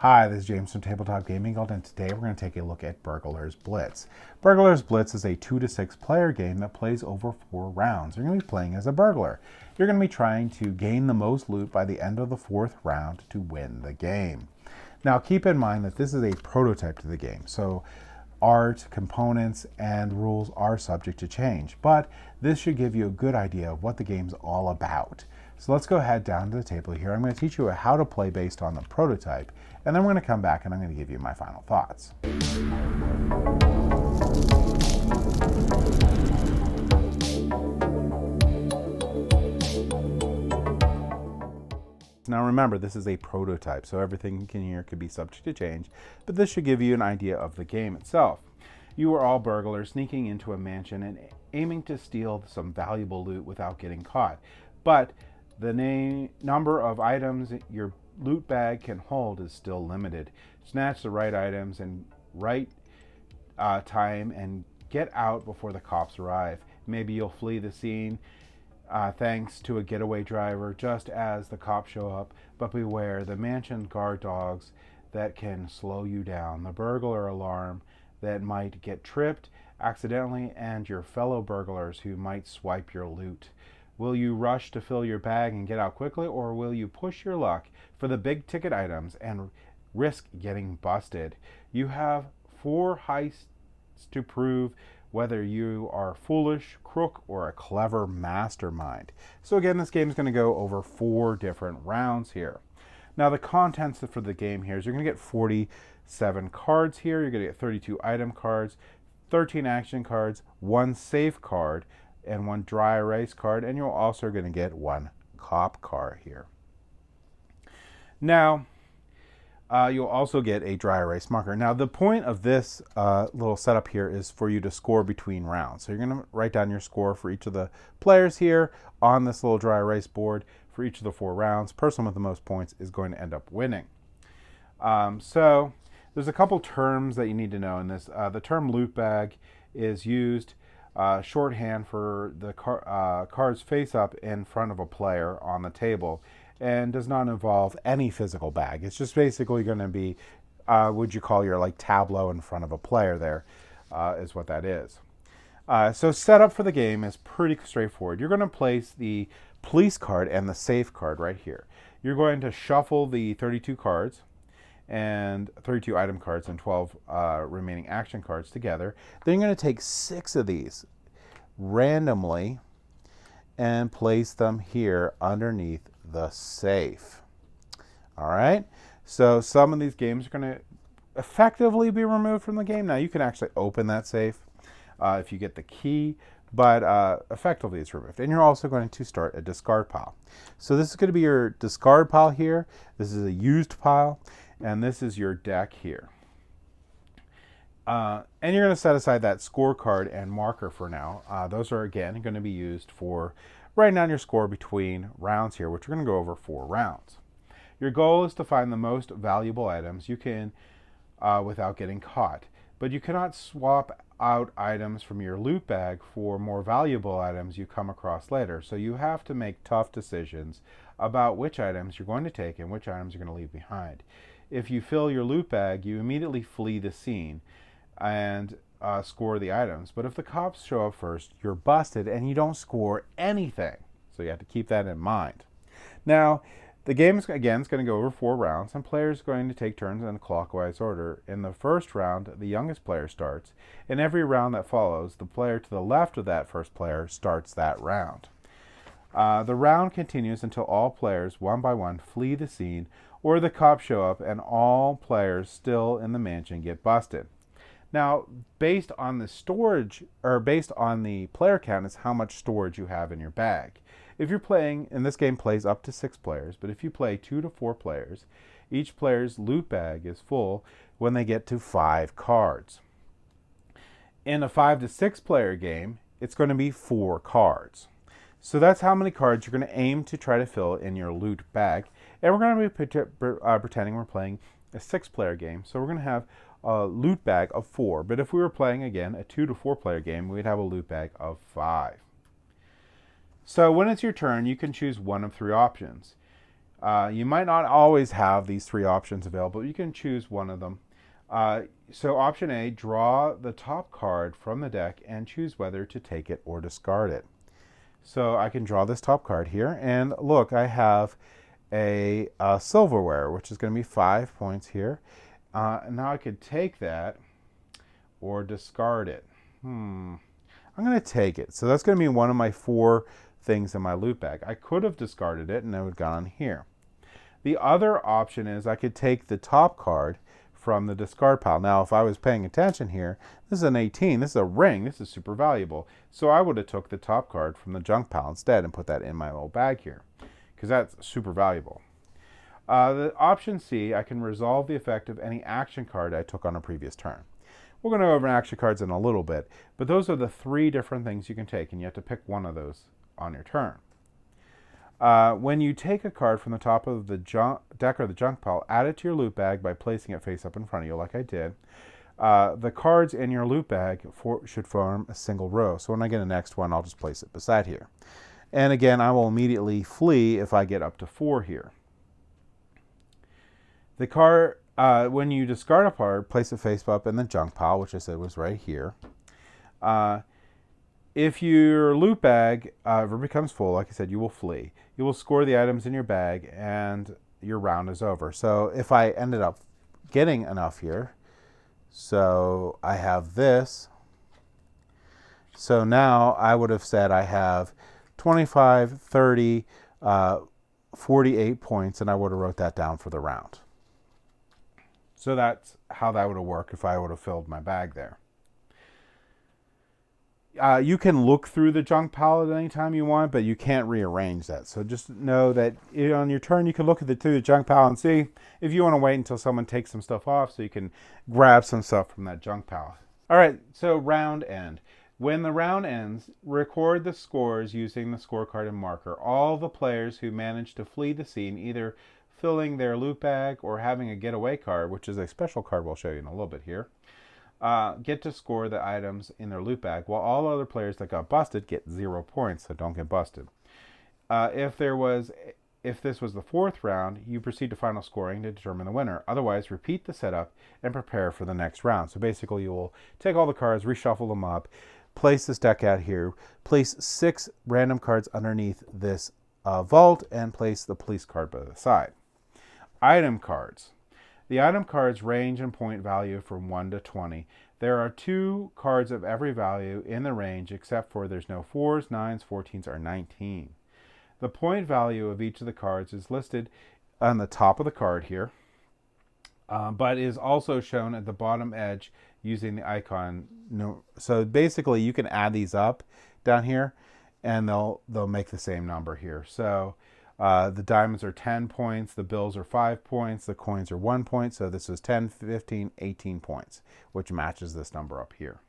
Hi, this is James from Tabletop Gaming Guild, and today we're going to take a look at Burglar's Blitz. Burglar's Blitz is a 2 to 6 player game that plays over 4 rounds. You're going to be playing as a burglar. You're going to be trying to gain the most loot by the end of the 4th round to win the game. Now keep in mind that this is a prototype to the game, so art, components, and rules are subject to change, but this should give you a good idea of what the game's all about. So let's go ahead down to the table here. I'm going to teach you how to play based on the prototype, and then we're going to come back and I'm going to give you my final thoughts. Now remember, this is a prototype, so everything in here could be subject to change, but this should give you an idea of the game itself. You are all burglars sneaking into a mansion and aiming to steal some valuable loot without getting caught. But the number of items your loot bag can hold is still limited. Snatch the right items and right time and get out before the cops arrive. Maybe you'll flee the scene thanks to a getaway driver just as the cops show up, but beware the mansion guard dogs that can slow you down, the burglar alarm that might get tripped accidentally, and your fellow burglars who might swipe your loot. Will you rush to fill your bag and get out quickly, or will you push your luck for the big ticket items and risk getting busted? You have 4 heists to prove whether you are foolish, crook, or a clever mastermind. So again, this game is going to go over 4 different rounds here. Now the contents for the game here is you're going to get 47 cards here. You're going to get 32 item cards, 13 action cards, 1 safe card, and 1 dry erase card, and you're also going to get 1 cop car here. Now, you'll also get a dry erase marker. Now, the point of this little setup here is for you to score between rounds. So you're going to write down your score for each of the players here on this little dry erase board for each of the 4 rounds. Person with the most points is going to end up winning. So there's a couple terms that you need to know in this. The term loot bag is used shorthand for the cards face up in front of a player on the table, and does not involve any physical bag. It's just basically going to be would you call your tableau in front of a player there, is what that is. So setup for the game is pretty straightforward. You're going to place the police card and the safe card right here. You're going to shuffle the 32 cards and 32 item cards and 12 remaining action cards together. Then you're going to take 6 of these randomly and place them here underneath the safe. All right, so some of these games are going to effectively be removed from the game. Now you can actually open that safe if you get the key, but effectively it's removed. And you're also going to start a discard pile. So this is going to be your discard pile here. This is a used pile, and this is your deck here. And you're going to set aside that scorecard and marker for now. Those are, again, going to be used for writing down your score between rounds here, which we're going to go over 4 rounds. Your goal is to find the most valuable items you can without getting caught. But you cannot swap out items from your loot bag for more valuable items you come across later. So you have to make tough decisions about which items you're going to take and which items you're going to leave behind. If you fill your loot bag, you immediately flee the scene and score the items. But if the cops show up first, you're busted and you don't score anything. So you have to keep that in mind. Now, the game, again, is going to go over 4 rounds, and players are going to take turns in a clockwise order. In the first round, the youngest player starts. In every round that follows, the player to the left of that first player starts that round. The round continues until all players, one by one, flee the scene, or the cops show up and all players still in the mansion get busted. Now, based on the storage, or based on the player count, is how much storage you have in your bag. If you're playing, and this game plays up to 6 players, but if you play 2 to 4 players, each player's loot bag is full when they get to 5 cards. In a 5 to 6 player game, it's going to be 4 cards. So that's how many cards you're going to aim to try to fill in your loot bag. And we're going to be pretending we're playing a 6 player game. So we're going to have a loot bag of 4. But if we were playing, again, a 2 to 4 player game, we'd have a loot bag of 5. So when it's your turn, you can choose one of 3 options. You might not always have these three options available. You can choose one of them. So option A, draw the top card from the deck and choose whether to take it or discard it. So I can draw this top card here, and look, I have a silverware, which is going to be 5 points here. Now I could take that or discard it. I'm going to take it. So that's going to be one of my 4 things in my loot bag. I could have discarded it and it would have gone here. The other option is I could take the top card from the discard pile. Now, if I was paying attention here, this is an 18. This is a ring. This is super valuable. So I would have took the top card from the junk pile instead and put that in my little bag here, because that's super valuable. The option C, I can resolve the effect of any action card I took on a previous turn. We're going to go over action cards in a little bit, but those are the 3 different things you can take, and you have to pick one of those on your turn. When you take a card from the top of the deck or the junk pile, add it to your loot bag by placing it face up in front of you, like I did. The cards in your loot bag should form a single row. So when I get the next one, I'll just place it beside here. And again, I will immediately flee if I get up to 4 here. The card, when you discard a card, place it face up in the junk pile, which I said was right here. If your loot bag ever becomes full, like I said, you will flee. You will score the items in your bag, and your round is over. So if I ended up getting enough here, so I have this. So now I would have said I have 25, 30, 48 points, and I would have wrote that down for the round. So that's how that would have worked if I would have filled my bag there. You can look through the junk pile at any time you want, but you can't rearrange that. So just know that on your turn, you can look through the junk pile and see if you want to wait until someone takes some stuff off so you can grab some stuff from that junk pile. All right, so round end. When the round ends, record the scores using the scorecard and marker. All the players who manage to flee the scene, either filling their loot bag or having a getaway card, which is a special card we'll show you in a little bit here, get to score the items in their loot bag, while all other players that got busted get 0 points, so don't get busted. If this was the 4th round, you proceed to final scoring to determine the winner. Otherwise, repeat the setup and prepare for the next round. So basically, you will take all the cards, reshuffle them up, place this deck out here, place 6 random cards underneath this vault, and place the police card by the side. Item cards. The item cards range in point value from 1 to 20. There are 2 cards of every value in the range, except for there's no 4s, 9s, 14s, or 19. The point value of each of the cards is listed on the top of the card here, but is also shown at the bottom edge using the icon. So basically, you can add these up down here, and they'll make the same number here. So the diamonds are 10 points, the bills are 5 points, the coins are 1 point. So this is 10, 15, 18 points, which matches this number up here.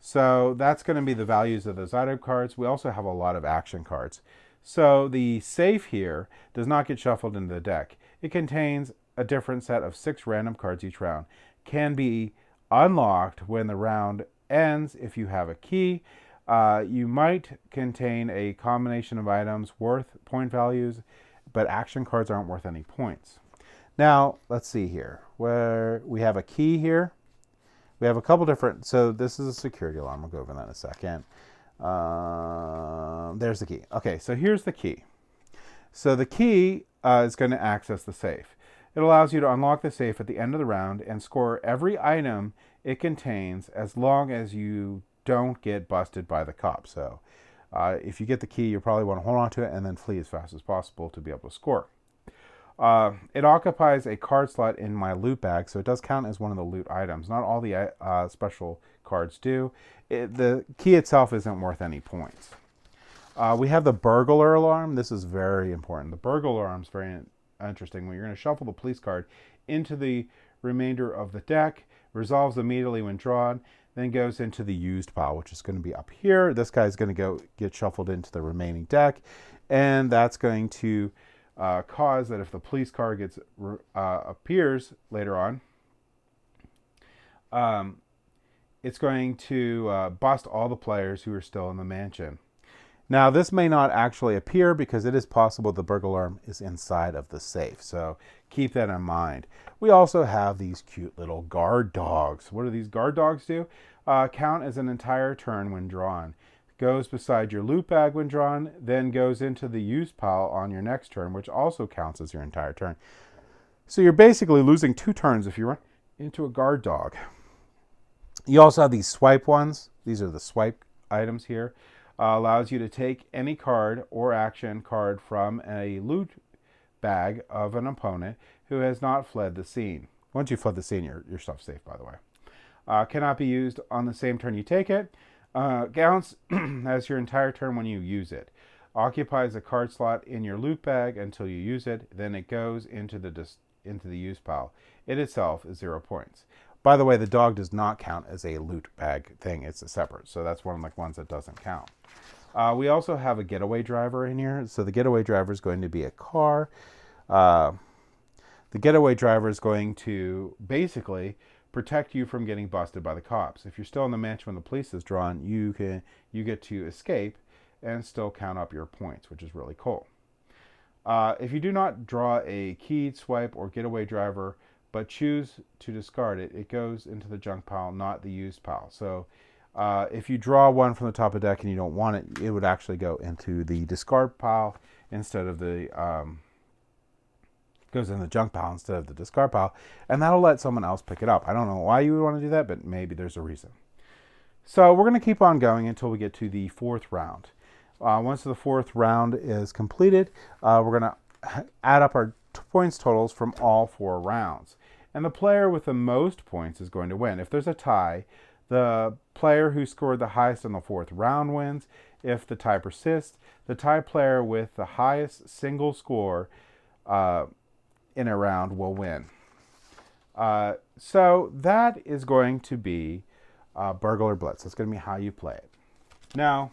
So that's going to be the values of those item cards. We also have a lot of action cards. So the safe here does not get shuffled into the deck. It contains a different set of 6 random cards each round. Can be unlocked when the round ends if you have a key. You might contain a combination of items worth point values, but action cards aren't worth any points. Now, let's see here. Where we have a key here. We have a couple different, so this is a security alarm. We'll go over that in a second. There's the key. Okay, so here's the key. So the key is going to access the safe. It allows you to unlock the safe at the end of the round and score every item it contains as long as you don't get busted by the cops. So if you get the key, you probably want to hold on to it and then flee as fast as possible to be able to score. It occupies a card slot in my loot bag, so it does count as one of the loot items. Not all the special cards do. The key itself isn't worth any points. We have the burglar alarm. This is very important. The burglar alarm is very interesting. When you're going to shuffle the police card into the remainder of the deck, resolves immediately when drawn, then goes into the used pile, which is going to be up here. This guy's going to get shuffled into the remaining deck, and that's going to cause that if the police car appears later on, it's going to bust all the players who are still in the mansion. Now, this may not actually appear because it is possible the burglar alarm is inside of the safe, so keep that in mind. We also have these cute little guard dogs. What do these guard dogs do? Count as an entire turn when drawn. Goes beside your loot bag when drawn, then goes into the use pile on your next turn, which also counts as your entire turn. So you're basically losing 2 turns if you run into a guard dog. You also have these swipe ones. These are the swipe items here. Allows you to take any card or action card from a loot bag of an opponent who has not fled the scene. Once you've fled the scene, your stuff's safe, by the way. Cannot be used on the same turn you take it. Counts as your entire turn when you use it. Occupies a card slot in your loot bag until you use it. Then it goes into the use pile. It itself is 0 points. By the way, the dog does not count as a loot bag thing. It's a separate. So that's one of the ones that doesn't count. We also have a getaway driver in here. So the getaway driver is going to be a car. The getaway driver is going to basically protect you from getting busted by the cops. If you're still in the mansion when the police is drawn, you get to escape and still count up your points, which is really cool. If you do not draw a keyed swipe or getaway driver, but choose to discard it, it goes into the junk pile, not the used pile. So if you draw one from the top of the deck and you don't want it, it would actually go into the discard pile instead of the goes in the junk pile instead of the discard pile, and that'll let someone else pick it up. I don't know why you would want to do that, but maybe there's a reason. So we're going to keep on going until we get to the 4th round. Once the 4th round is completed, we're going to add up our points totals from all 4 rounds. And the player with the most points is going to win. If there's a tie, the player who scored the highest in the 4th round wins. If the tie persists, the tie player with the highest single score in a round will win. So that is going to be Burglar Blitz. That's going to be how you play it. Now,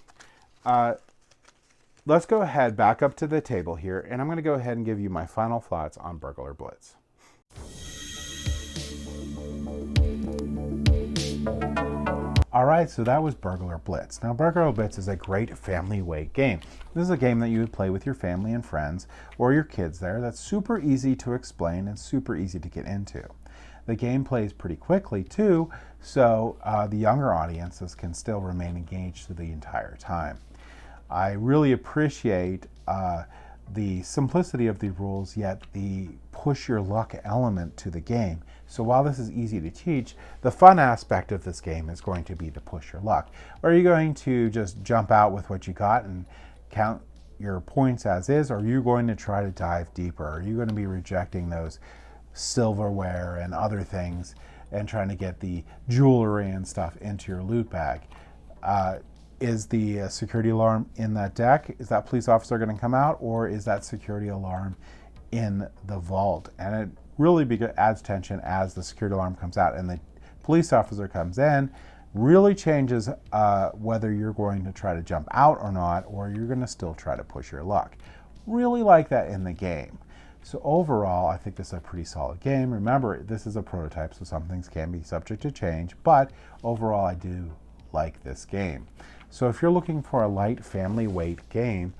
let's go ahead back up to the table here, and I'm going to go ahead and give you my final thoughts on Burglar Blitz. Alright, so that was Burglar Blitz. Now, Burglar Blitz is a great family weight game. This is a game that you would play with your family and friends or your kids there. That's super easy to explain and super easy to get into. The game plays pretty quickly too, so the younger audiences can still remain engaged through the entire time. I really appreciate the simplicity of the rules, yet the push your luck element to the game. So while this is easy to teach, the fun aspect of this game is going to be to push your luck. Are you going to just jump out with what you got and count your points as is, or are you going to try to dive deeper? Are you going to be rejecting those silverware and other things and trying to get the jewelry and stuff into your loot bag? Is the security alarm in that deck? Is that police officer going to come out, or is that security alarm in the vault? And it really adds tension as the security alarm comes out and the police officer comes in. Really changes whether you're going to try to jump out or not, or you're going to still try to push your luck. Really like that in the game. So overall, I think this is a pretty solid game. Remember, this is a prototype, so some things can be subject to change, but overall, I do like this game. So if you're looking for a light family weight game,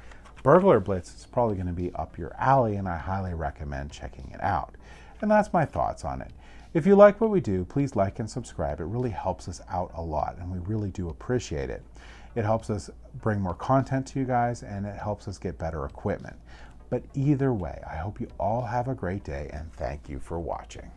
Burglar Blitz is probably going to be up your alley, and I highly recommend checking it out. And that's my thoughts on it. If you like what we do, please like and subscribe. It really helps us out a lot, and we really do appreciate it. It helps us bring more content to you guys, and it helps us get better equipment. But either way, I hope you all have a great day, and thank you for watching.